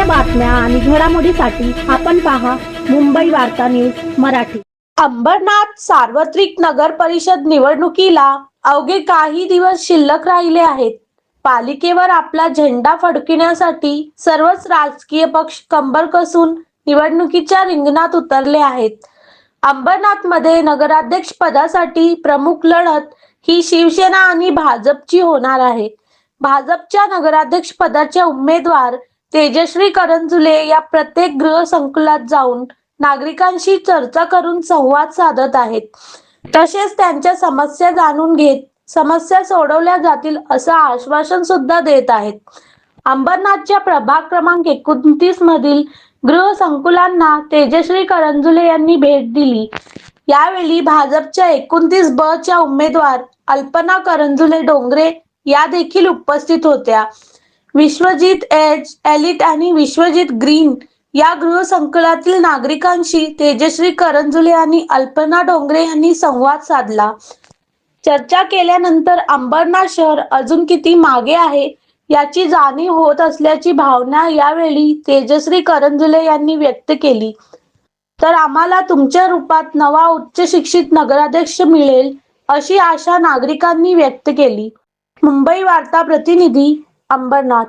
बातम्या आणि घडामोडीसाठी आपण पहा मुंबई वार्ता न्यूज मराठी। अंबरनाथ सार्वत्रिक नगर परिषद निवडणुकीला अवघे काही दिवस शिल्लक राहिले आहेत। पालिकेवर आपला झेंडा फडकविण्यासाठी सर्वच राजकीय पक्ष कंबर कसून निवडणुकीच्या रिंगणात उतरले आहेत। अंबरनाथ मध्ये नगराध्यक्ष पदासाठी प्रमुख लढत ही शिवसेना आणि भाजपची होणार आहे। भाजपच्या नगराध्यक्ष पदाच्या उमेदवार तेजश्री करंजुले या प्रत्येक गृहसंकुलात जाऊन नागरिकांशी चर्चा करून संवाद साधत आहेत। तसेच त्यांच्या समस्या जाणून घेत समस्या सोडवल्या जातील असं आश्वासन सुद्धा देत आहेत। अंबरनाथच्या प्रभाग क्रमांक 29 मधील गृहसंकुलांना तेजश्री करंजुले यांनी भेट दिली। यावेळी भाजपच्या 29 ब च्या उमेदवार अल्पना करंजुले डोंगरे या देखील उपस्थित होत्या। विश्वजित एज एलिट आणि विश्वजित ग्रीन या गृहसंकुलातील नागरिकांशी तेजश्री करंजुले आणि अल्पना डोंगरे यांनी संवाद साधला। चर्चा केल्यानंतर अंबरनाथ शहर अजून किती मागे आहे याची जाणीव होत असल्याची भावना यावेळी तेजश्री करंजुले यांनी व्यक्त केली। तर आम्हाला तुमच्या रूपात नवा उच्च शिक्षित नगराध्यक्ष मिळेल अशी आशा नागरिकांनी व्यक्त केली। मुंबई वार्ता प्रतिनिधी, अंबरनाथ।